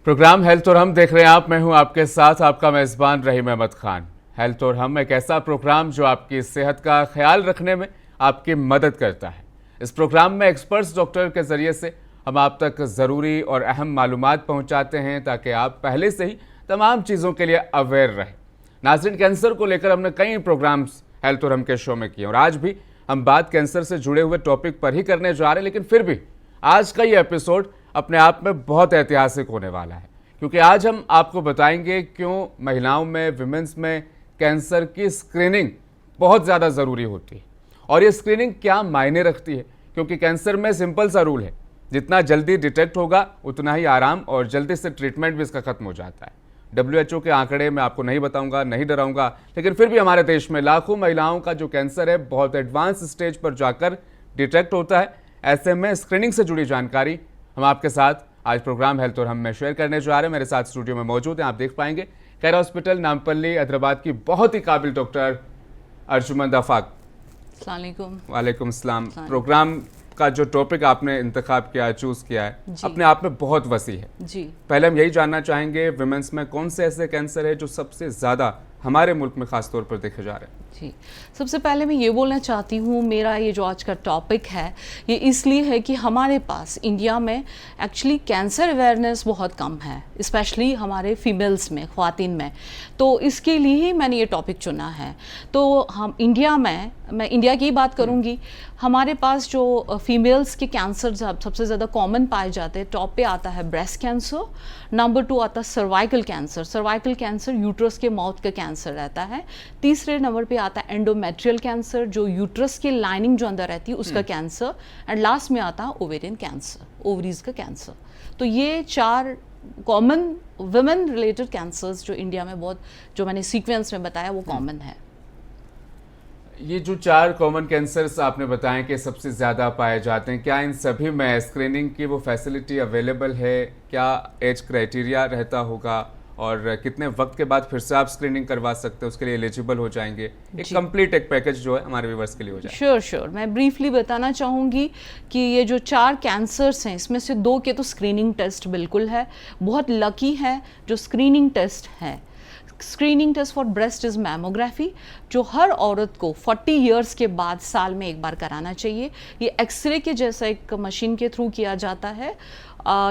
Programme health और हम देख रहे हैं आप। मैं हूं आपके साथ आपका मेज़बान रहीम अहमद खान। हेल्थ और हम एक ऐसा प्रोग्राम जो आपकी सेहत का ख्याल रखने में आपकी मदद करता है। इस प्रोग्राम में एक्सपर्ट्स डॉक्टर के ज़रिए से हम आप तक ज़रूरी और अहम मालूमात पहुंचाते हैं ताकि आप पहले से ही तमाम चीज़ों के लिए अवेयर रहें। नाज़रीन, कैंसर को लेकर हमने कई प्रोग्राम्स हेल्थ और हम के शो में किए और आज भी हम बात कैंसर से जुड़े हुए टॉपिक पर ही करने जा रहे हैं। लेकिन फिर भी आज का ये एपिसोड अपने आप में बहुत ऐतिहासिक होने वाला है, क्योंकि आज हम आपको बताएंगे क्यों महिलाओं में, विमेंस में कैंसर की स्क्रीनिंग बहुत ज़्यादा ज़रूरी होती है और ये स्क्रीनिंग क्या मायने रखती है। क्योंकि कैंसर में सिंपल सा रूल है, जितना जल्दी डिटेक्ट होगा उतना ही आराम और जल्दी से ट्रीटमेंट भी इसका खत्म हो जाता है। WHO के आंकड़े मैं आपको नहीं बताऊंगा, नहीं डराऊंगा, लेकिन फिर भी हमारे देश में लाखों महिलाओं का जो कैंसर है बहुत एडवांस स्टेज पर जाकर डिटेक्ट होता है। ऐसे में स्क्रीनिंग से जुड़ी जानकारी हम आपके साथ आज प्रोग्राम हेल्थ और हम में शेयर करने जा रहे हैं। मेरे साथ स्टूडियो में मौजूद हैं, आप देख पाएंगे, कैर हॉस्पिटल नामपल्ली हैदराबाद की बहुत ही काबिल डॉक्टर अर्जुमंद आफाक। अस्सलाम वालेकुम। वालेकुम सलाम। प्रोग्राम का जो टॉपिक आपने इंतखाब किया, चूज किया है, अपने आप में बहुत वसी है जी। पहले हम यही जानना चाहेंगे, विमेंस में कौन से ऐसे कैंसर है जो सबसे ज़्यादा हमारे मुल्क में खास तौर पर देखे जा रहे हैं? जी, सबसे पहले मैं ये बोलना चाहती हूँ, मेरा ये जो आज का टॉपिक है ये इसलिए है कि हमारे पास इंडिया में एक्चुअली कैंसर अवेयरनेस बहुत कम है, स्पेशली हमारे फीमेल्स में, ख्वातीन में। तो इसके लिए ही मैंने ये टॉपिक चुना है। तो हम इंडिया में, मैं इंडिया की बात करूँगी, हमारे पास जो फीमेल्स के कैंसर सबसे ज़्यादा कॉमन पाए जाते हैं, टॉप पे आता है ब्रेस्ट कैंसर, नंबर 2 आता है cervical cancer. Cervical cancer uterus के माउथ का कैंसर रहता है। तीसरे नंबर पे आता है एंडोमेट्रियल कैंसर, जो यूट्रस की लाइनिंग जो अंदर रहती है उसका कैंसर, एंड लास्ट में आता है ओवेरियन कैंसर, ओवरीज का कैंसर। तो ये 4 कॉमन वुमेन रिलेटेड कैंसर्स जो इंडिया में बहुत, जो मैंने सीक्वेंस में बताया, वो कॉमन है। ये जो 4 कॉमन कैंसर्स आपने बताए कि सबसे ज़्यादा पाए जाते हैं, क्या इन सभी में स्क्रीनिंग की वो फैसिलिटी अवेलेबल है? क्या एज क्राइटेरिया रहता होगा और कितने वक्त के बाद फिर से आप स्क्रीनिंग करवा सकते हैं, उसके लिए एलिजिबल हो जाएंगे? एक कंप्लीट एक पैकेज जो है हमारे व्यूअर्स के लिए हो जाए। श्योर मैं ब्रीफली बताना चाहूँगी कि ये जो 4 कैंसर्स हैं, इसमें से 2 के तो स्क्रीनिंग टेस्ट बिल्कुल है। बहुत लकी है जो स्क्रीनिंग टेस्ट है। Screening test for breast is mammography, जो हर औरत को 40 इयर्स के बाद साल में एक बार कराना चाहिए। ये एक्सरे के जैसा एक मशीन के थ्रू किया जाता है।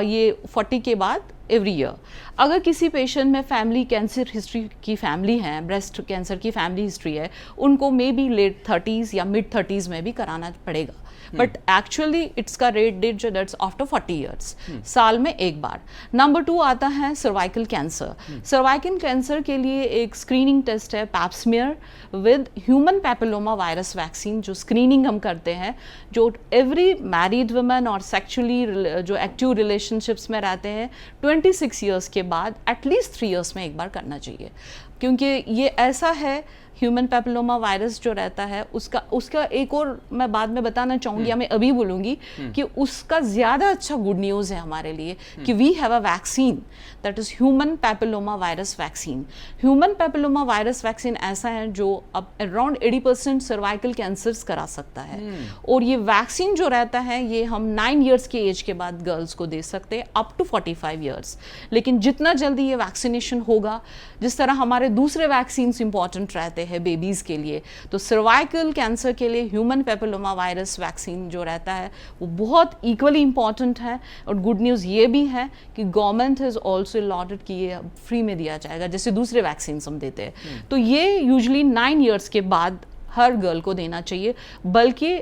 ये 40 के बाद एवरी ईयर। अगर किसी पेशेंट में फैमिली कैंसर हिस्ट्री की फैमिली है, ब्रेस्ट कैंसर की फैमिली हिस्ट्री है, उनको मे बी लेट 30s या मिड 30s में भी कराना पड़ेगा। बट एक्चुअली इट्स का रेट डेट जो दैट्स आफ्टर 40 इयर्स, साल में एक बार। नंबर 2 आता है सर्वाइकल कैंसर। सर्वाइकल कैंसर के लिए एक स्क्रीनिंग टेस्ट है, Pap smear with human papilloma virus vaccine, जो स्क्रीनिंग हम करते हैं, जो एवरी मैरिड वुमेन और सेक्चुअली जो एक्टिव रिलेशनशिप्स में रहते हैं 26 ईयर्स के बाद एटलीस्ट 3 ईयर्स में एक बार करना चाहिए। क्योंकि ये ऐसा है, ह्यूमन पैपिलोमा वायरस जो रहता है उसका एक और मैं बाद में बताना चाहूँगी, या मैं अभी बोलूँगी कि उसका ज़्यादा अच्छा गुड न्यूज़ है हमारे लिए कि we have a vaccine that is human papilloma virus vaccine. Human papilloma virus vaccine ऐसा है जो अब अराउंड 80% सर्वाइकल कैंसर्स करा सकता है। और ये वैक्सीन जो रहता है ये हम 9 ईयर्स के एज के बाद गर्ल्स को दे सकते हैं, अप टू 45 ईयर्स। लेकिन जितना जल्दी ये वैक्सीनेशन होगा, जिस तरह हमारे दूसरे वैक्सीन्स इंपॉर्टेंट रहते हैं बेबीज़ के लिए, तो सर्वाइकल कैंसर के लिए ह्यूमन पैपिलोमा वायरस वैक्सीन जो रहता है वो बहुत इक्वली इंपॉर्टेंट है। और गुड न्यूज़ ये भी है कि गवर्नमेंट हैज़ ऑल्सो अलॉटेड कि ये फ्री में दिया जाएगा, जैसे दूसरे वैक्सीन हम देते हैं। तो ये यूजली 9 ईयर्स के बाद हर गर्ल को देना चाहिए। बल्कि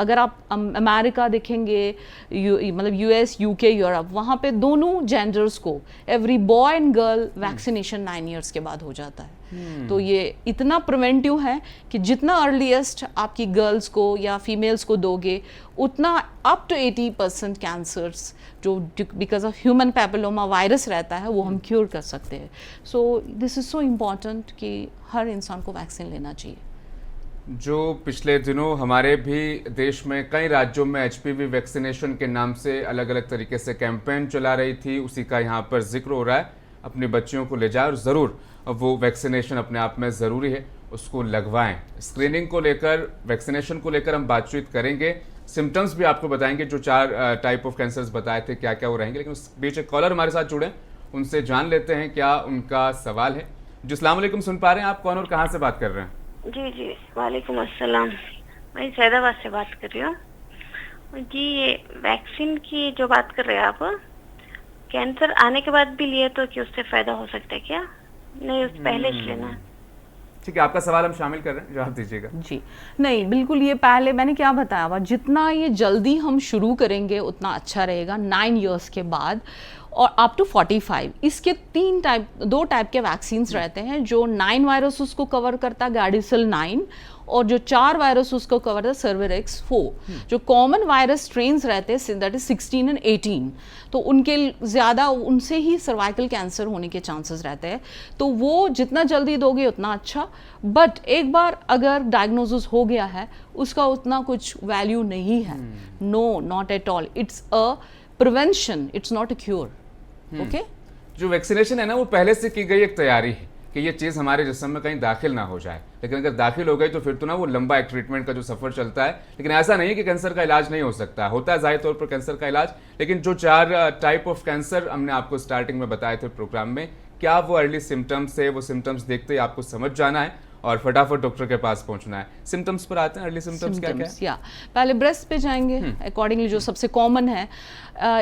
अगर आप अमेरिका देखेंगे, मतलब US, UK, यूरोप, वहाँ पे दोनों जेंडर्स को every boy and girl vaccination 9 years के बाद हो जाता है। तो ये इतना प्रिवेंटिव है कि जितना अर्लीस्ट आपकी गर्ल्स को या फीमेल्स को दोगे, उतना अप टू 80% कैंसर्स जो because of human papilloma virus रहता है वो हम क्योर कर सकते हैं। So this is so important कि हर इंसान को वैक्सीन लेना चाहिए। जो पिछले दिनों हमारे भी देश में कई राज्यों में HPV वैक्सीनेशन के नाम से अलग अलग तरीके से कैंपेन चला रही थी, उसी का यहाँ पर जिक्र हो रहा है। अपनी बच्चियों को ले जाए और ज़रूर वो वैक्सीनेशन अपने आप में ज़रूरी है, उसको लगवाएं। स्क्रीनिंग को लेकर, वैक्सीनेशन को लेकर हम बातचीत करेंगे। सिम्टम्स भी आपको बताएंगे, जो 4 टाइप ऑफ कैंसर्स बताए थे क्या क्या वो रहेंगे। लेकिन उस बीच एक कॉलर हमारे साथ जुड़े, उनसे जान लेते हैं क्या उनका सवाल है। जी अस्सलाम वालेकुम, सुन पा रहे हैं आप? कौन और कहाँ से बात कर रहे हैं? जी जी वालेकुम अस्सलाम। मैं सैदाबाद से बात कर रही हूँ जी। ये वैक्सीन की जो बात कर रहे हैं आप, कैंसर आने के बाद भी लिए तो कि उससे फायदा हो सकता है क्या? नहीं, उससे पहले से लेना है। ठीक है, आपका सवाल हम शामिल कर रहे हैं, जवाब दीजिएगा। जी नहीं, बिल्कुल ये पहले मैंने क्या बताया हुआ, जितना ये जल्दी हम शुरू करेंगे उतना अच्छा रहेगा 9 इयर्स के बाद और अप टू 45। इसके दो टाइप के वैक्सीन्स रहते हैं। जो 9 वायरस उसको कवर करता है, गार्डिसल 9, और जो 4 वायरस उसको कवर करता है, सर्वेरेक्स 4। जो कॉमन वायरस स्ट्रेन्स रहते हैं दैट इज 16 एंड 18, तो उनके ज़्यादा उनसे ही सर्वाइकल कैंसर होने के चांसेस रहते हैं। तो वो जितना जल्दी दोगे उतना अच्छा, बट एक बार अगर डायग्नोसिस हो गया है उसका उतना कुछ वैल्यू नहीं है। No, not at all. It's a prevention, it's not a cure. Okay, जो वैक्सीनेशन है ना, वो पहले से की गई एक तैयारी है कि ये चीज़ हमारे जिस्म में कहीं दाखिल ना हो जाए। लेकिन अगर दाखिल हो गई तो फिर तो ना वो लंबा एक ट्रीटमेंट का जो सफ़र चलता है। लेकिन ऐसा नहीं है कि कैंसर का इलाज नहीं हो सकता, होता है ज़ाहिर तौर पर कैंसर का इलाज। लेकिन जो 4 टाइप ऑफ कैंसर हमने आपको स्टार्टिंग में बताए थे प्रोग्राम में, क्या वो अर्ली सिम्टम्स है, वो सिम्टम्स देखते ही आपको समझ जाना है और फटाफट डॉक्टर के पास पहुंचना है। सिम्टम्स पर आते हैं, अर्ली सिम्टम्स क्या है? या पहले ब्रेस्ट पे जाएंगे अकॉर्डिंगली, जो सबसे कॉमन है।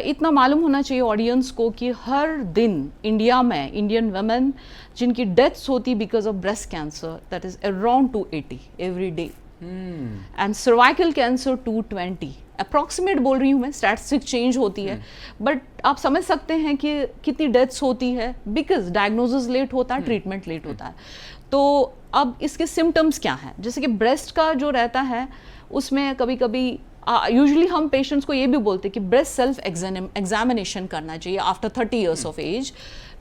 इतना मालूम होना चाहिए ऑडियंस को कि हर दिन इंडिया में इंडियन वुमेन जिनकी डेथ्स होती because of breast cancer, that is around 280 every day, and cervical cancer 220। Approximate बोल रही हूँ मैं, स्टैटिस्टिक चेंज होती है, बट आप समझ सकते हैं कि कितनी डेथ्स होती है बिकॉज डायग्नोसिस लेट होता है, ट्रीटमेंट लेट होता है। तो अब इसके सिम्टम्स क्या हैं? जैसे कि ब्रेस्ट का जो रहता है उसमें कभी कभी यूजुअली हम पेशेंट्स को ये भी बोलते हैं कि ब्रेस्ट सेल्फ एग्जामिनेशन करना चाहिए आफ्टर 30 इयर्स ऑफ एज,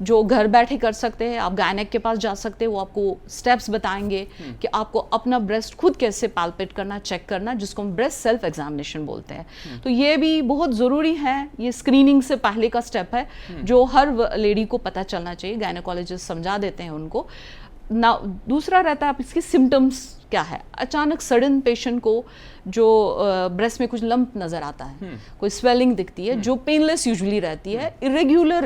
जो घर बैठे कर सकते हैं। आप गायनेक के पास जा सकते हैं, वो आपको स्टेप्स बताएंगे कि आपको अपना ब्रेस्ट खुद कैसे पैल्पेट करना, चेक करना, जिसको हम ब्रेस्ट सेल्फ एग्जामिनेशन बोलते हैं। तो ये भी बहुत ज़रूरी है, ये स्क्रीनिंग से पहले का स्टेप है जो हर लेडी को पता चलना चाहिए। गायनेकोलॉजिस्ट समझा देते हैं उनको ना। दूसरा रहता है आप इसके सिम्टम्स क्या है। अचानक सडन पेशेंट को जो ब्रेस्ट में कुछ लंप नज़र आता है, कोई स्वेलिंग दिखती है जो पेनलेस यूजुअली रहती है, इरेग्युलर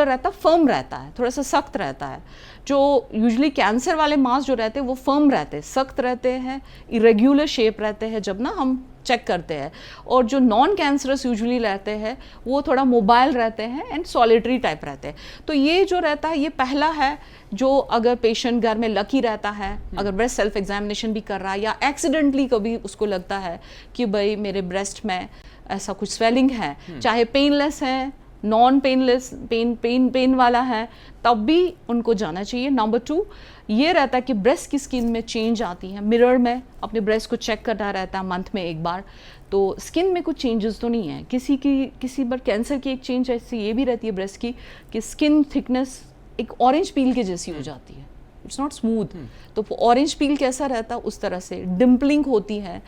रहता, फर्म रहता है, थोड़ा सा सख्त रहता है। जो यूजुअली कैंसर वाले मास जो रहते हैं वो फर्म रहते हैं, सख्त रहते हैं, इरेग्युलर शेप रहते हैं जब ना हम चेक करते हैं। और जो नॉन कैंसरस यूजुअली रहते हैं वो थोड़ा मोबाइल रहते हैं एंड सॉलिटरी टाइप रहते हैं। तो ये जो रहता है ये पहला है, जो अगर पेशेंट घर में लकी रहता है, अगर ब्रेस्ट सेल्फ एग्जामिनेशन भी कर रहा है या एक्सीडेंटली कभी उसको लगता है कि भाई मेरे ब्रेस्ट में ऐसा कुछ स्वेलिंग है, चाहे पेनलेस है, नॉन पेनलेस, पेन वाला है, तब भी उनको जाना चाहिए। नंबर 2 ये रहता है कि ब्रेस्ट की स्किन में चेंज आती है। मिरर में अपने ब्रेस्ट को चेक करना रहता है मंथ में एक बार, तो स्किन में कुछ चेंजेस तो नहीं है। किसी बार कैंसर की एक चेंज ऐसी ये भी रहती है ब्रेस्ट की कि स्किन थिकनेस एक ऑरेंज पील के जैसी हो जाती है, इट्स नॉट स्मूथ। तो ऑरेंज पील कैसा रहता है उस तरह से डिम्पलिंग होती है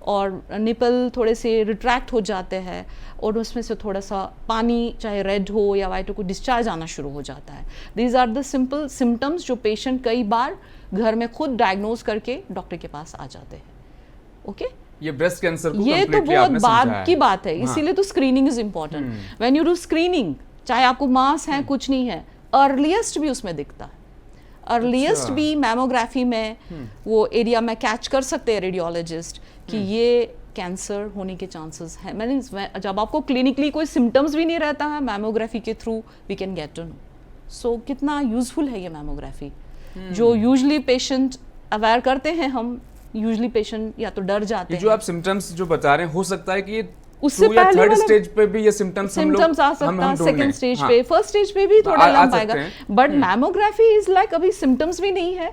और निपल थोड़े से रिट्रैक्ट हो जाते हैं और उसमें से थोड़ा सा पानी चाहे रेड हो या वाइट हो को डिस्चार्ज आना शुरू हो जाता है। These are the simple symptoms जो पेशेंट कई बार घर में खुद डायग्नोज करके डॉक्टर के पास आ जाते हैं। ओके ये ब्रेस्ट कैंसर को ये तो बहुत बाद की बात है, हाँ। इसीलिए तो screening is important. When you do screening, चाहे आपको मास है कुछ नहीं है, अर्लीस्ट भी उसमें दिखता है। अर्लीस्ट भी मैमोग्राफी में वो एरिया में कैच कर सकते हैं रेडियोलॉजिस्ट कि ये कैंसर होने के चांसेस हैं। मैंने जब आपको क्लिनिकली कोई सिम्टम्स भी नहीं रहता है, मैमोग्राफी के through we can get to know. So कितना यूजफुल है ये मैमोग्राफी, जो यूजुअली पेशेंट अवेयर करते हैं हम, यूजुअली पेशेंट या तो डर जाते हैं। जो आप सिम्टम्स जो बता रहे हैं, हो सकता है कि ये उससे पहले थर्ड स्टेज पे भी ये सिम्टम्स आ सकता है, सेकंड स्टेज पे, फर्स्ट स्टेज पे भी थोड़ा लंप आएगा, बट मैमोग्राफी इज लाइक अभी सिम्टम्स भी नहीं है,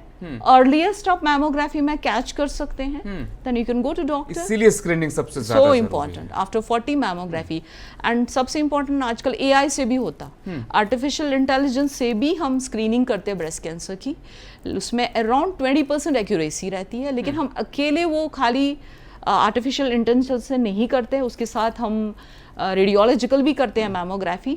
अर्लीस्ट आप मैमोग्राफी में कैच कर सकते हैं, then you can go to doctor. इसीलिए स्क्रीनिंग सबसे ज्यादा so important after 40 mammography. And सबसे इम्पोर्टेंट आजकल AI से भी होता, आर्टिफिशियल इंटेलिजेंस से भी हम स्क्रीनिंग करते हैं ब्रेस्ट कैंसर की। उसमें अराउंड 20% एक्यूरेसी रहती है, लेकिन हम अकेले वो खाली आर्टिफिशियल इंटेलिजेंस से नहीं करते, उसके साथ हम रेडियोलॉजिकल भी करते हैं मैमोग्राफी।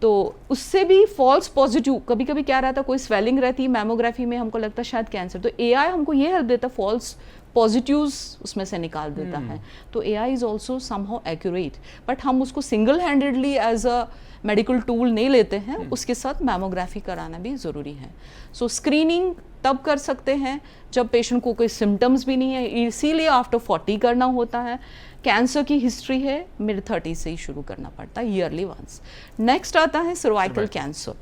तो उससे भी फॉल्स पॉजिटिव, कभी कभी क्या रहता है, कोई स्वेलिंग रहती है मैमोग्राफी में, हमको लगता है शायद कैंसर, तो एआई हमको ये हेल्प देता है, फॉल्स पॉजिटिव्स उसमें से निकाल देता है। तो AI is also somehow accurate, but हम उसको single handedly as a medical tool नहीं लेते हैं, उसके साथ मैमोग्राफी कराना भी ज़रूरी है। सो स्क्रीनिंग तब कर सकते हैं जब पेशेंट को कोई सिम्टम्स भी नहीं है, इसीलिए आफ्टर 40 करना होता है। कैंसर की हिस्ट्री है, मिड 30 से ही शुरू करना पड़ता है, ईयरली वंस। नेक्स्ट आता है सर्वाइकल कैंसर।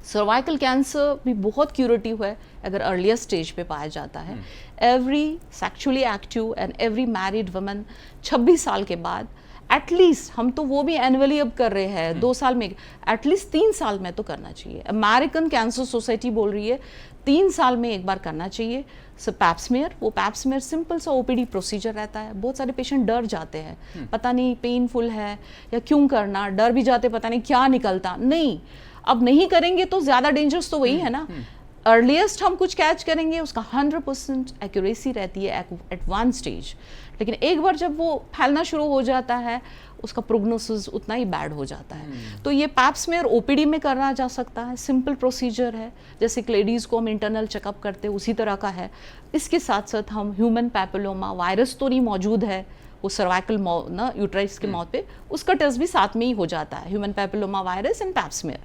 सर्वाइकल कैंसर भी बहुत क्यूरेटिव है अगर अर्लियर स्टेज पे पाया जाता है। Every sexually active and every married woman 26 साल के बाद एटलीस्ट, हम तो वो भी एनुअली अब कर रहे हैं 2 साल में, एटलीस्ट 3 साल में तो करना चाहिए। अमेरिकन कैंसर सोसाइटी बोल रही है 3 साल में एक बार करना चाहिए। सो पैप्समेयर, वो पैप्समेयर सिंपल सा ओपीडी प्रोसीजर रहता है। बहुत सारे पेशेंट डर जाते हैं, पता नहीं पेनफुल है या क्यों करना, डर भी जाते पता नहीं क्या निकलता, नहीं अब नहीं करेंगे तो ज़्यादा डेंजरस तो वही है ना। अर्लीस्ट हम कुछ कैच करेंगे उसका 100% एक्यूरेसी रहती है एट वन स्टेज, लेकिन एक बार जब वो फैलना शुरू हो जाता है उसका प्रोग्नोसिस उतना ही बैड हो जाता है। तो ये पैप्समेयर ओपीडी में करना जा सकता है, सिंपल प्रोसीजर है, जैसे लेडीज़ को हम इंटरनल चेकअप करते हैं उसी तरह का है। इसके साथ साथ हम ह्यूमन पैपिलोमा वायरस तो नहीं मौजूद है, वो सर्वाइकल ना यूट्राइस के माउथ पे, उसका टेस्ट भी साथ में ही हो जाता है, human papilloma virus and Pap smear.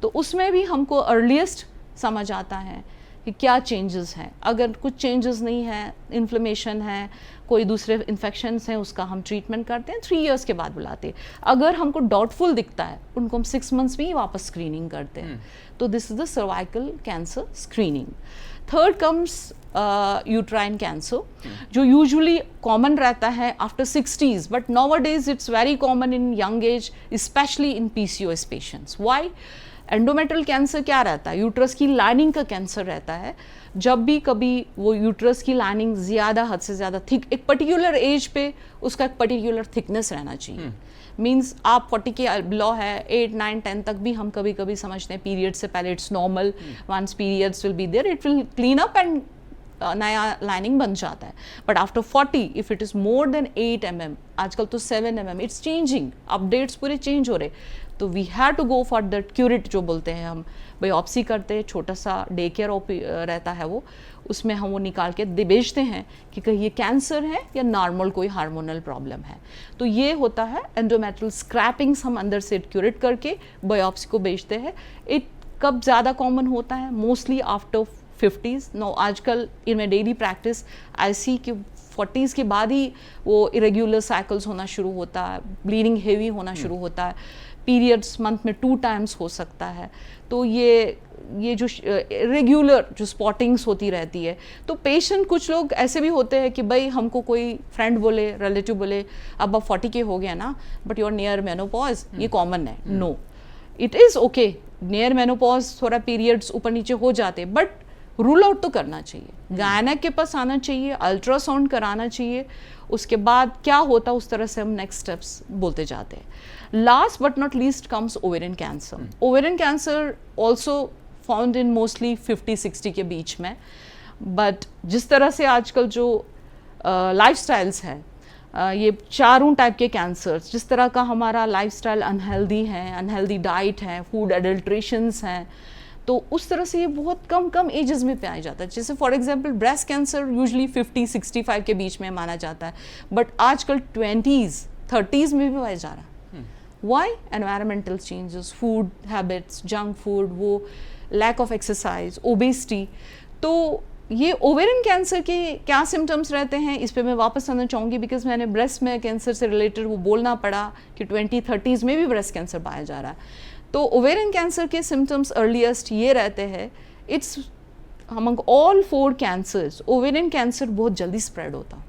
तो उसमें भी हमको अर्लीस्ट समझ आता है कि क्या चेंजेस हैं। अगर कुछ चेंजेस नहीं है, इन्फ्लेमेशन है, कोई दूसरे इन्फेक्शंस हैं, उसका हम ट्रीटमेंट करते हैं, 3 इयर्स के बाद बुलाते हैं। अगर हमको डाउटफुल दिखता है उनको हम 6 मंथ्स में ही वापस स्क्रीनिंग करते हैं। तो this is the cervical cancer screening. Third comes uterine cancer, जो यूजुअली कॉमन रहता है after 60s, but nowadays it's very common in young age, specially in PCOS patients. Why? Endometrial cancer क्या रहता है, यूट्रस की लाइनिंग का cancer रहता है। जब भी कभी वो यूट्रस की लाइनिंग ज़्यादा, हद से ज़्यादा थिक, एक पर्टिकुलर एज पे उसका एक पर्टिकुलर थिकनेस रहना चाहिए। मीन्स आप 40 के बिलो है, 8, 9, 10 तक भी हम कभी कभी समझते हैं पीरियड से पहले it's normal, once periods will be there it will clean up and नया लाइनिंग बन जाता है। But after 40 if it is more than 8 mm, आजकल तो 7 mm, इट्स चेंजिंग, अपडेट्स पूरे चेंज हो रहे, तो we have to go for that curette जो बोलते हैं हम, बायोप्सी करते हैं, छोटा सा डे केयर रहता है वो, उसमें हम वो निकाल के बेचते हैं कि कहीं ये कैंसर है या नॉर्मल कोई हार्मोनल प्रॉब्लम है। तो ये होता है एंडोमेट्रियल स्क्रैपिंग्स, हम अंदर से क्यूरेट करके बायोप्सी को बेचते हैं। इट कब ज़्यादा कॉमन होता है? Mostly after 50s। नो, आजकल इन माई डेली प्रैक्टिस आई सी कि 40s के बाद ही वो इरेग्युलर साइकिल्स होना शुरू होता है, ब्लीडिंग हेवी होना शुरू होता है, पीरियड्स मंथ में 2 टाइम्स हो सकता है। तो ये जो रेगुलर जो स्पॉटिंग्स होती रहती है, तो पेशेंट, कुछ लोग ऐसे भी होते हैं कि भाई हमको कोई फ्रेंड बोले, रिलेटिव बोले अब 40 के हो गया ना, but you are near menopause, ये कॉमन है। No, it is okay, near menopause थोड़ा पीरियड्स ऊपर नीचे हो जाते, बट रूल आउट तो करना चाहिए, गायनेक के पास आना चाहिए, अल्ट्रासाउंड कराना चाहिए, उसके बाद क्या होता है उस तरह से हम नेक्स्ट स्टेप्स बोलते जाते हैं। Last but not least comes ovarian cancer. Ovarian cancer also found in mostly 50-60 के बीच में, बट जिस तरह से आजकल जो लाइफस्टाइल्स हैं, ये चारों टाइप के कैंसर्स, जिस तरह का हमारा लाइफस्टाइल अनहेल्दी है, अनहेल्दी डाइट है, फूड एडल्ट्रेशंस हैं, तो उस तरह से ये बहुत कम एजेस में पाया जाता है। जैसे for example breast cancer usually 50-65 के बीच में माना जाता है, बट आजकल 20s 30s में भी पाया जा रहा है। Why? Environmental changes, food habits, junk food, वो लैक ऑफ एक्सरसाइज, ओबेसिटी। तो ये ओवेरियन कैंसर के क्या सिम्टम्स रहते हैं, इस पे मैं वापस आना चाहूँगी, बिकॉज मैंने ब्रेस्ट में कैंसर से रिलेटेड वो बोलना पड़ा कि 20-30s में भी ब्रेस्ट कैंसर पाया जा रहा है। तो ओवेरियन कैंसर के सिम्टम्स अर्लीस्ट ये रहते हैं, it's among all 4 cancers, ovarian cancer बहुत जल्दी स्प्रेड होता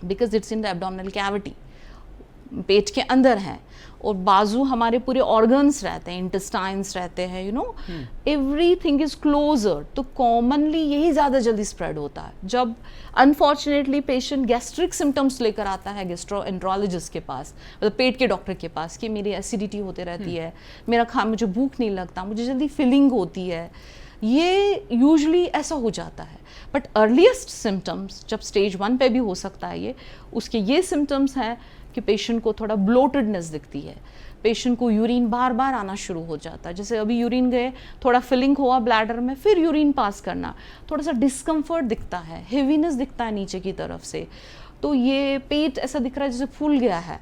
because it's in the abdominal cavity, पेट के अंदर है, और बाजू हमारे पूरे ऑर्गन्स रहते हैं, इंटेस्टाइन्स रहते हैं, you know, everything is closer. तो कॉमनली यही ज़्यादा जल्दी स्प्रेड होता है। जब अनफॉर्चुनेटली पेशेंट गैस्ट्रिक सिम्टम्स लेकर आता है गैस्ट्रोएंट्रोलॉजिस्ट के पास, मतलब पेट के डॉक्टर के पास, कि मेरी एसिडिटी होती रहती है, मेरा मुझे भूख नहीं लगता, मुझे जल्दी फीलिंग होती है, ये यूजुअली ऐसा हो जाता है। बट अर्लीस्ट सिम्टम्स जब स्टेज 1 पे भी हो सकता है, ये उसके ये सिम्टम्स हैं कि पेशेंट को थोड़ा ब्लोटेडनेस दिखती है, पेशेंट को यूरिन बार बार आना शुरू हो जाता है। जैसे अभी यूरिन गए, थोड़ा फिलिंग हुआ ब्लैडर में, फिर यूरिन पास करना, थोड़ा सा डिस्कम्फर्ट दिखता है, हेवीनेस दिखता है नीचे की तरफ से, तो ये पेट ऐसा दिख रहा है जैसे फूल गया है।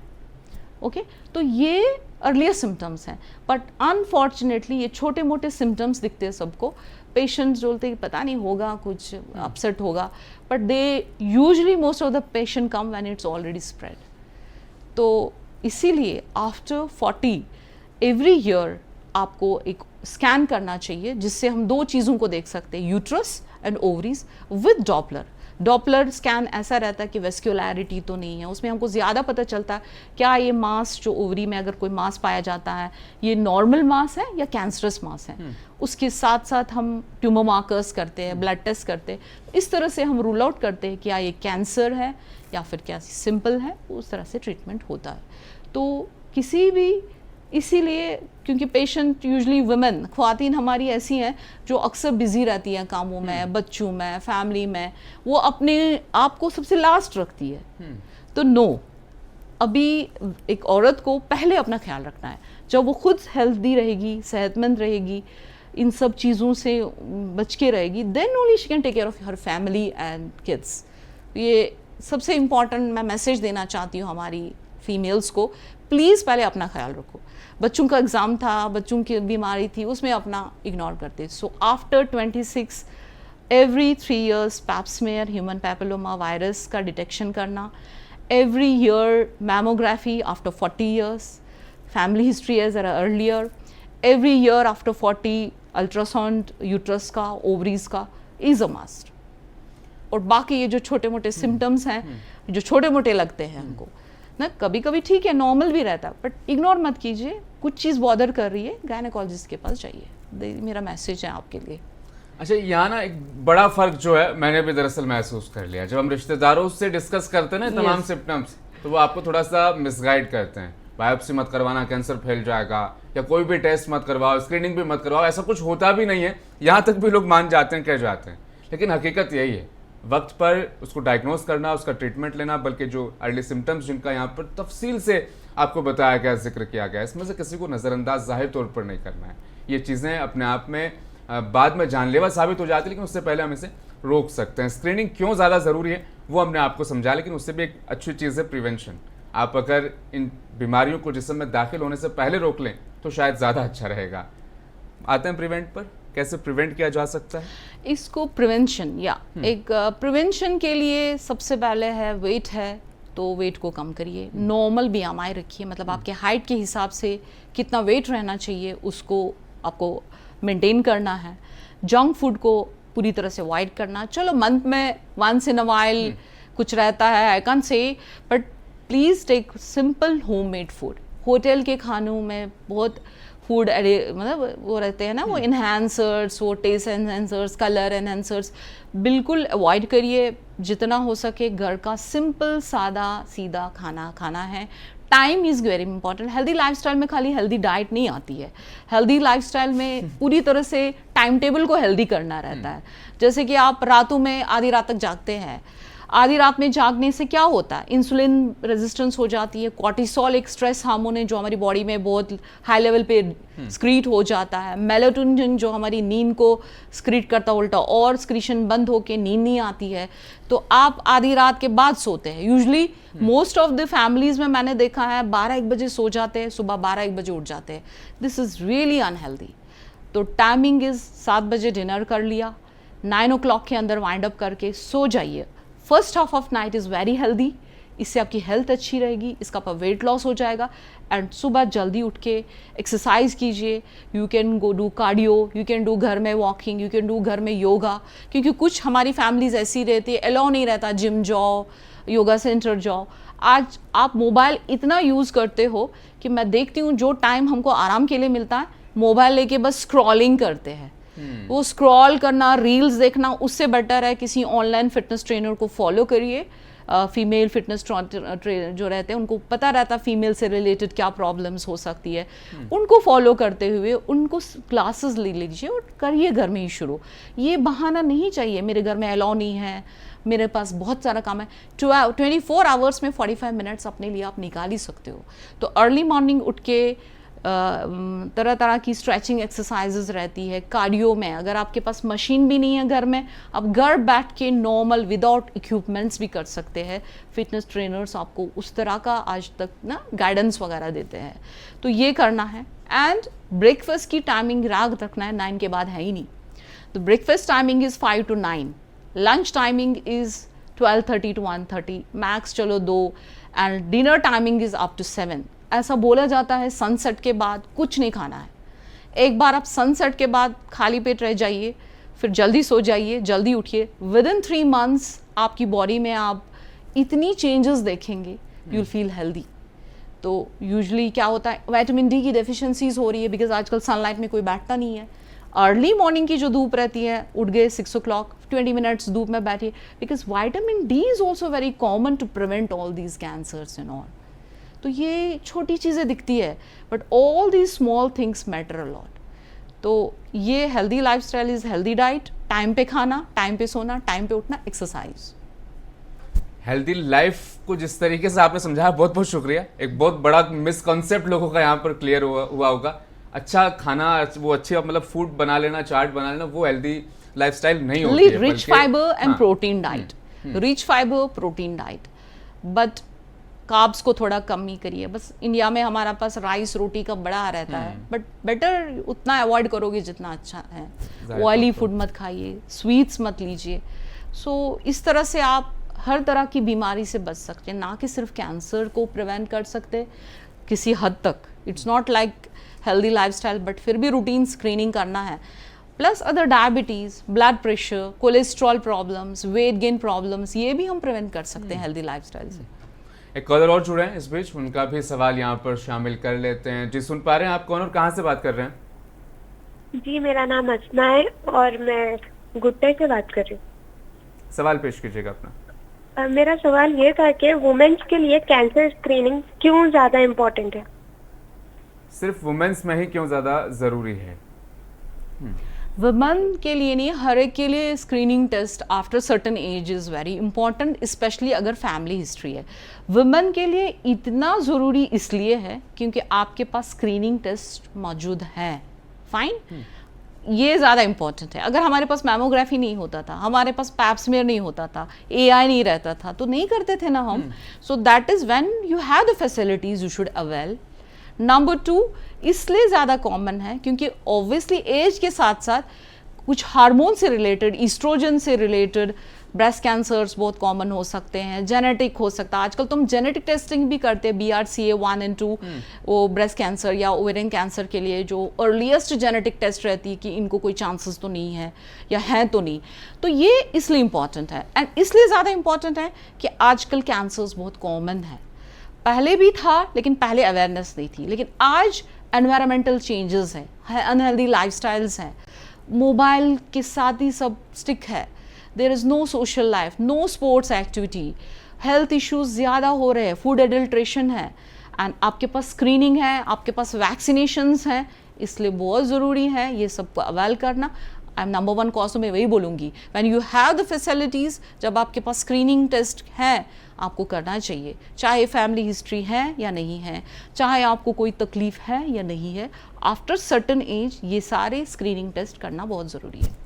ओके, तो ये अर्लियर सिम्टम्स हैं, बट अनफॉर्चुनेटली ये छोटे मोटे सिम्टम्स दिखते हैं सबको। पेशेंट्स बोलते हैं कि पता नहीं होगा कुछ अपसेट होगा, but they usually most of the patient come when it's already spread. तो इसीलिए आफ्टर 40 एवरी ईयर आपको एक स्कैन करना चाहिए, जिससे हम दो चीज़ों को देख सकते हैं, uterus and ovaries with Doppler. Doppler scan ऐसा रहता है कि वेस्क्युलैरिटी तो नहीं है, उसमें हमको ज़्यादा पता चलता है क्या ये मास जो ओवरी में अगर कोई मास पाया जाता है ये नॉर्मल मास है या कैंसरस मास है। उसके साथ साथ हम ट्यूमर मार्कर्स करते हैं, ब्लड टेस्ट करते हैं, इस तरह से हम रूल आउट करते हैं कि क्या ये कैंसर है या फिर क्या सिंपल है, उस तरह से ट्रीटमेंट होता है। तो किसी भी, इसीलिए क्योंकि पेशेंट यूजुअली वुमेन, ख्वातीन हमारी ऐसी हैं जो अक्सर बिजी रहती हैं कामों में, बच्चों में, फैमिली में, वो अपने आप को सबसे लास्ट रखती है। तो नो, अभी एक औरत को पहले अपना ख्याल रखना है। जब वो खुद हेल्दी रहेगी, सेहतमंद रहेगी, इन सब चीज़ों से बच के रहेगी, then only she can take care of her family and kids. ये सबसे इम्पॉर्टेंट मैं मैसेज देना चाहती हूँ हमारी फीमेल्स को, प्लीज़ पहले अपना ख्याल रखो। बच्चों का एग्ज़ाम था, बच्चों की बीमारी थी, उसमें अपना इग्नोर करते। So after 26 every 3 years pap smear human papilloma virus का डिटेक्शन करना, every year mammography after 40 years, family history as earlier, every year after 40 ultrasound uterus का, ओवरीज का इज़ अ मस्ट। और बाकी ये जो छोटे मोटे सिम्टम्स हैं, जो छोटे मोटे लगते हैं हमको ना, कभी कभी ठीक है, नॉर्मल भी रहता है, बट इग्नोर मत कीजिए। कुछ चीज़ बॉदर कर रही है, गायनेकोलॉजिस्ट के पास जाइए। मेरा मैसेज है आपके लिए। अच्छा, यहाँ ना एक बड़ा फर्क जो है मैंने भी दरअसल महसूस कर लिया, जब हम रिश्तेदारों से डिस्कस करते हैं ना तमाम सिम्टम्स, तो वो आपको थोड़ा सा मिसगाइड करते हैं। बायोप्सी मत करवाना, कैंसर फैल जाएगा, या कोई भी टेस्ट मत करवाओ, स्क्रीनिंग भी मत करवाओ, ऐसा कुछ होता भी नहीं है। यहाँ तक भी लोग मान जाते हैं, कह जाते हैं, लेकिन हकीकत यही है, वक्त पर उसको डायग्नोस करना, उसका ट्रीटमेंट लेना, बल्कि जो अर्ली सिम्टम्स जिनका यहाँ पर तफसील से आपको बताया गया, जिक्र किया गया, इसमें से किसी को नज़रअंदाज जाहिर तौर पर नहीं करना है। ये चीज़ें अपने आप में बाद में जानलेवा साबित हो जाती है, लेकिन उससे पहले हम इसे रोक सकते हैं। स्क्रीनिंग क्यों ज़्यादा ज़रूरी है वो हमने आपको समझा, लेकिन उससे भी एक अच्छी चीज़ है प्रिवेंशन। आप अगर इन बीमारियों को जिस्म में दाखिल होने से पहले रोक लें तो शायद ज़्यादा अच्छा रहेगा। आते हैं प्रिवेंट पर, कैसे प्रिवेंट किया जा सकता है इसको? प्रिवेंशन या एक प्रिवेंशन के लिए सबसे पहले है वेट है तो वेट को कम करिए, नॉर्मल BMI रखिए, मतलब आपके हाइट के हिसाब से कितना वेट रहना चाहिए उसको आपको मेंटेन करना है। जंक फूड को पूरी तरह से अवॉइड करना। चलो मंथ में वंस इन अ वाइल कुछ रहता है, I can say, but please take simple homemade food. Hotel के खानों में बहुत फूड मतलब वो रहते हैं ना, वो इन्हांसर्स, वो टेस्ट एनहांसर्स, कलर एनहांसर्स, बिल्कुल अवॉइड करिए। जितना हो सके घर का सिंपल सादा सीधा खाना खाना है। Time is very important. Healthy lifestyle में खाली हेल्दी डाइट नहीं आती है, हेल्दी लाइफस्टाइल में पूरी तरह से टाइम टेबल को हेल्दी करना रहता है। जैसे कि आप रातों में आधी रात तक जागते हैं, आधी रात में जागने से क्या होता है, इंसुलिन रेजिस्टेंस हो जाती है, कॉर्टिसोल एक स्ट्रेस हार्मोन है जो हमारी बॉडी में बहुत हाई लेवल पे स्क्रीट हो जाता है, मेलाटोनिन जो हमारी नींद को स्क्रीट करता है उल्टा, और स्क्रीशन बंद होकर नींद नहीं आती है, तो आप आधी रात के बाद सोते हैं। Usually most of the families में मैंने देखा है 12-1 बजे सो जाते हैं, सुबह 12-1 बजे उठ जाते हैं। This is really unhealthy. तो टाइमिंग इज़ 7 बजे डिनर कर लिया, 9 o'clock के अंदर वाइंड अप करके सो जाइए। First half of night is very healthy, इससे आपकी हेल्थ अच्छी रहेगी, इसका आपका वेट लॉस हो जाएगा। एंड सुबह जल्दी उठ के एक्सरसाइज कीजिए। You can go do cardio, you can do घर में वॉकिंग, यू कैन डू घर में योगा, क्योंकि कुछ हमारी फैमिलीज ऐसी रहती है, अलाउ नहीं रहता जिम जाओ, योगा सेंटर जाओ। आज आप मोबाइल इतना यूज़ करते हो कि मैं देखती हूँ जो टाइम हमको आराम के लिए मिलता है, मोबाइल लेके बस स्क्रॉलिंग करते हैं। वो स्क्रॉल करना, रील्स देखना, उससे बेटर है किसी ऑनलाइन फिटनेस ट्रेनर को फॉलो करिए। फीमेल फिटनेस जो रहते हैं उनको पता रहता है फीमेल से रिलेटेड क्या प्रॉब्लम्स हो सकती है, उनको फॉलो करते हुए उनको क्लासेस ले लीजिए और करिए घर में ही शुरू। ये बहाना नहीं चाहिए मेरे घर में अलाउ नहीं है, मेरे पास बहुत सारा काम है, 24 आवर्स में 45 मिनट्स अपने लिए आप निकाल ही सकते हो। तो अर्ली मॉर्निंग उठ के तरह तरह की स्ट्रेचिंग एक्सरसाइजेज रहती है। कार्डियो में अगर आपके पास मशीन भी नहीं है घर में, आप घर बैठ के नॉर्मल विदाउट इक्विपमेंट्स भी कर सकते हैं। फिटनेस ट्रेनर्स आपको उस तरह का आज तक ना गाइडेंस वगैरह देते हैं, तो ये करना है। एंड ब्रेकफास्ट की टाइमिंग राग रखना है, 9 के बाद है ही नहीं। तो breakfast timing is 5 to 9, lunch timing is 12:30 to 1:30, max चलो 2, and dinner timing is up to 7। ऐसा बोला जाता है सनसेट के बाद कुछ नहीं खाना है। एक बार आप सनसेट के बाद खाली पेट रह जाइए, फिर जल्दी सो जाइए, जल्दी उठिए। विदिन 3 months आपकी बॉडी में आप इतनी चेंजेस देखेंगे, यू विल फील हेल्दी। तो यूजुअली क्या होता है, विटामिन डी की डेफिशिएंसीज हो रही है बिकॉज आजकल सनलाइट में कोई बैठता नहीं है। अर्ली मॉर्निंग की जो धूप रहती है, उठ गए 6 o'clock, 20 मिनट्स धूप में बैठिए, because vitamin D is also very common to prevent all these cancers and all. तो ये छोटी चीज़ें दिखती है, but all these small things matter a lot. तो ये healthy lifestyle is healthy diet, time पे खाना, टाइम पे सोना, टाइम पे उठना, एक्सरसाइज। हेल्दी लाइफ को जिस तरीके से आपने समझाया, बहुत बहुत शुक्रिया। एक बहुत बड़ा मिसकॉन्सेप्ट लोगों का यहाँ पर क्लियर हुआ होगा। अच्छा खाना, वो अच्छे मतलब फूड बना लेना, चाट बना लेना, वो हेल्दी लाइफस्टाइल नहीं होती है। Rich fibre and protein diet, rich fibre protein diet, but carbs को थोड़ा कम ही करिए। बस इंडिया में हमारा पास राइस रोटी का बड़ा रहता है, बट बेटर उतना अवॉइड करोगे जितना अच्छा है। ऑयली फूड मत खाइए, स्वीट्स मत लीजिए। सो इस तरह से आप हर तरह की बीमारी से बच सकते हैं, ना कि सिर्फ कैंसर को प्रिवेंट कर सकते किसी हद तक। It's not like healthy lifestyle, but फिर भी रूटीन स्क्रीनिंग करना है। Plus other diabetes, blood pressure, cholesterol problems, weight gain problems, ये भी हम प्रिवेंट कर सकते हैं हेल्दी लाइफस्टाइल से। एक कॉलर और जुड़े हैं इस बीच, उनका भी सवाल यहाँ पर शामिल कर लेते हैं। जी सुन पा रहे हैं आप? कौन और कहाँ से बात कर रहे हैं? जी मेरा नाम असमा है और मैं गुट्टे से बात कर रही हूँ। सवाल पेश कीजिएगा अपना। मेरा सवाल ये था कि वुमेन्स के लिए कैंसर स्क्रीनिंग क्यों ज्यादा इम्पोर्टेंट है? सिर्फ वुमेन्स में ही क्यों ज्यादा जरूरी है? वुमेन के लिए नहीं, हर एक के लिए screening test after certain age is very important, specially अगर फैमिली हिस्ट्री है। वुमेन के लिए इतना ज़रूरी इसलिए है क्योंकि आपके पास स्क्रीनिंग टेस्ट मौजूद है। फाइन, ये ज़्यादा इंपॉर्टेंट है। अगर हमारे पास मैमोग्राफी नहीं होता था, हमारे पास पैप स्मीयर नहीं होता था, AI नहीं रहता था, तो नहीं करते थे ना हम। So that is when you have the facilities, you should avail. Number 2, इसलिए ज़्यादा कॉमन है क्योंकि ऑब्वियसली एज के साथ साथ कुछ हार्मोन से रिलेटेड, ईस्ट्रोजन से रिलेटेड ब्रेस्ट कैंसर्स बहुत कॉमन हो सकते हैं, जेनेटिक हो सकता है। आजकल तुम जेनेटिक टेस्टिंग भी करते हैं, BRCA 1 and 2, वो ब्रेस्ट कैंसर या ओवेरियन कैंसर के लिए जो अर्लीस्ट जेनेटिक टेस्ट रहती है कि इनको कोई चांसेस तो नहीं है या हैं तो नहीं। तो ये इसलिए इम्पॉर्टेंट है, एंड इसलिए ज़्यादा इम्पॉर्टेंट है कि आजकल कैंसर्स बहुत कॉमन है। पहले भी था लेकिन पहले अवेयरनेस नहीं थी, लेकिन आज एनवायरमेंटल चेंजेस है, अनहेल्दी लाइफस्टाइल्स हैं, मोबाइल के साथ ही सब स्टिक है, there is no social life, no sports activity, health issues ज़्यादा हो रहे हैं, फूड एडल्ट्रेशन है, एंड आपके पास स्क्रीनिंग है, आपके पास वैक्सीनेशंस हैं, इसलिए बहुत ज़रूरी है ये सबको अवेल करना। आई एम नंबर 1 कॉज, तो मैं वही बोलूँगी, when you have the facilities, जब आपके पास स्क्रीनिंग टेस्ट है आपको करना चाहिए, चाहे फैमिली हिस्ट्री है या नहीं है, चाहे आपको कोई तकलीफ है या नहीं है। आफ्टर सर्टन एज ये सारे स्क्रीनिंग टेस्ट करना बहुत ज़रूरी है।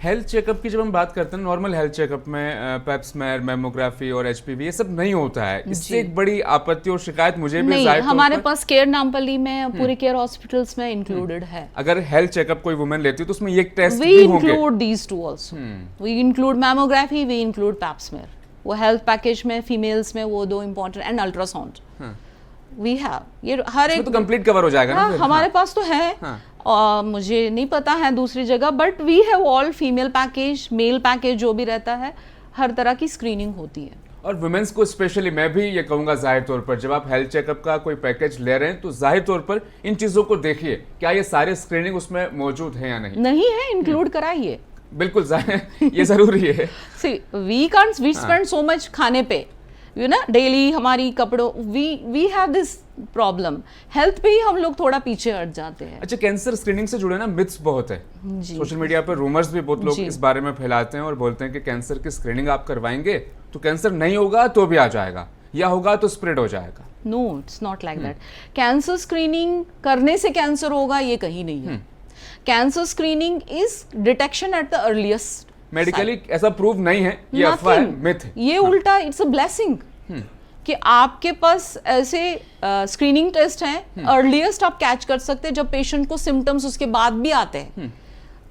हेल्थ चेकअप की जब हम बात करते हैं, नॉर्मल हेल्थ चेकअप में पैप स्मेयर, मैमोग्राफी और HPV ये सब नहीं होता है। इससे एक बड़ी आपत्ति और शिकायत मुझे भी नहीं, हमारे पास केयर नामपल्ली में पूरे केयर हॉस्पिटल्स में इंक्लूडेड है। अगर हेल्थ चेकअप कोई वुमेन लेती है तो उसमें ये टेस्ट वी भी होंगे। Include these two also, we include mammography, we include pap smear. वो हेल्थ पैकेज में फीमेल्स में वो 2 important, and ultrasound we have. ये हर एक तो कंप्लीट कवर हो जाएगा ना फिर? हमारे पास तो है। मुझे नहीं पता है दूसरी जगह, but we have all female package, male package, जो भी रहता है हर तरह की स्क्रीनिंग होती है। और वुमेन्स को स्पेशली मैं भी ये कहूंगा, जाहिर तौर पर जब आप हेल्थ चेकअप का कोई पैकेज ले रहे हैं तो जाहिर तौर पर इन चीजों को देखिए, क्या ये सारे स्क्रीनिंग उसमें मौजूद है या नहीं। नहीं है, इंक्लूड कराइए, बिल्कुल ये जरूरी है। See we can't spend so much खाने पे, यू ना डेली हमारी कपड़ों we have this problem, health पे ही हम लोग थोड़ा पीछे हट जाते हैं। अच्छा, कैंसर स्क्रीनिंग से जुड़े ना मिथ्स बहुत है, जी सोशल मीडिया पर रूमर्स भी बहुत लोग जी। इस बारे में फैलाते हैं और बोलते हैं कि कैंसर की स्क्रीनिंग आप करवाएंगे तो कैंसर नहीं होगा तो भी आ जाएगा, या होगा तो स्प्रेड हो जाएगा। No, it's not like that. Cancer screening करने से कैंसर होगा ये कहीं नहीं है। Cancer screening is detection at the earliest. Medically ऐसा प्रूव नहीं है, ये अफवाह है, मिथ है। ये उल्टा इट्स अ ब्लेसिंग कि आपके पास ऐसे स्क्रीनिंग टेस्ट हैं अर्लीस्ट आप कैच कर सकते हैं जब पेशेंट को सिम्टम्स उसके बाद भी आते हैं।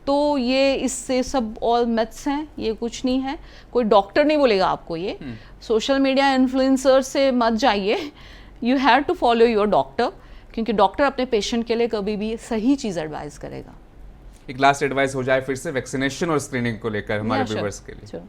तो ये इससे सब ऑल मिथ्स हैं, ये कुछ नहीं है, कोई डॉक्टर नहीं बोलेगा आपको ये। सोशल मीडिया इन्फ्लुएंसर से मत जाइए, you have to follow your doctor, क्योंकि डॉक्टर अपने पेशेंट के लिए कभी भी सही चीज़ एडवाइस करेगा। एक लास्ट एडवाइस हो जाए फिर से वैक्सीनेशन और स्क्रीनिंग को लेकर हमारे व्यूअर्स के लिए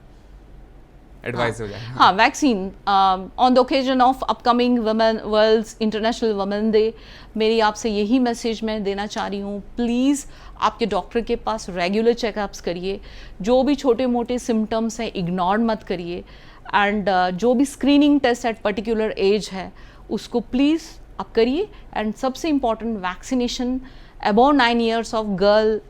एडवाइस हो जाए। हाँ, vaccine on the occasion of upcoming women world's international women day, मेरी आपसे यही मैसेज मैं देना चाह रही हूँ, प्लीज़ आपके डॉक्टर के पास रेगुलर चेकअप्स करिए, जो भी छोटे मोटे सिम्टम्स हैं इग्नोर मत करिए, एंड जो भी screening test at particular age है उसको प्लीज़ आप करिए। एंड सबसे important vaccination above 9 years of girl,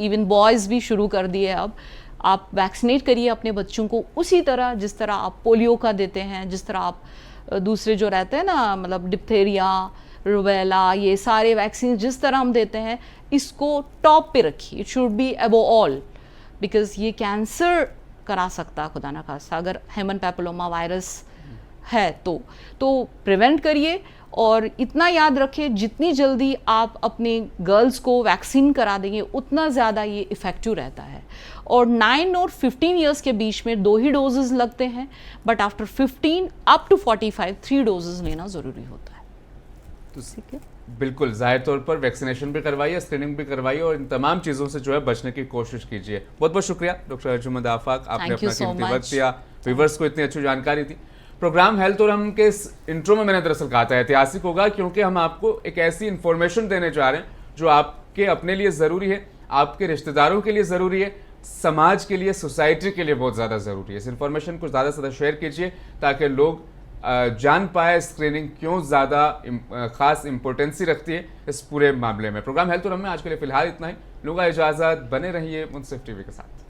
even boys भी शुरू कर दिए अब। आप वैक्सीनेट करिए अपने बच्चों को उसी तरह जिस तरह आप पोलियो का देते हैं, जिस तरह आप दूसरे जो रहते हैं ना, मतलब डिप्थेरिया, रूबेला, ये सारे वैक्सीन जिस तरह हम देते हैं, इसको टॉप पे रखिए। It should be above all, because ये कैंसर करा सकता है खुदा ना खास्ता अगर ह्यूमन पैपिलोमा वायरस है तो प्रिवेंट करिए। और इतना याद रखिए, जितनी जल्दी आप अपने गर्ल्स को वैक्सीन करा देंगे उतना ज़्यादा ये इफ़ेक्टिव रहता है। और 9 और 15 ईयर्स के बीच में 2 ही डोजेज़ लगते हैं, but after 15 up to 45 3 doses लेना ज़रूरी होता है। तो ठीक है, बिल्कुल जाहिर तौर पर वैक्सीनेशन भी करवाइए, स्क्रीनिंग भी करवाइए और इन तमाम चीज़ों से जो है बचने की कोशिश कीजिए। बहुत बहुत शुक्रिया डॉक्टर अर्जुमंद आफाक, आपने Thank you अपना so कीमती much. वक्त दिया, व्यूवर्स को इतनी अच्छी जानकारी दी। प्रोग्राम हेल्थ और हम के इस इंट्रो में मैंने दरअसल कहा था ऐतिहासिक होगा, क्योंकि हम आपको एक ऐसी इन्फॉर्मेशन देने जा रहे हैं जो आपके अपने लिए ज़रूरी है, आपके रिश्तेदारों के लिए ज़रूरी है, समाज के लिए, सोसाइटी के लिए बहुत ज़्यादा ज़रूरी है। इस इन्फॉर्मेशन को ज़्यादा से ज़्यादा शेयर कीजिए ताकि लोग जान पाए स्क्रीनिंग क्यों ज़्यादा खास इंपॉर्टेंसी रखती है इस पूरे मामले में। प्रोग्राम हेल्थ और हम में आज के लिए फिलहाल इतना ही। लूँगा इजाज़त, बने रहिए मुंसिफ टीवी के साथ।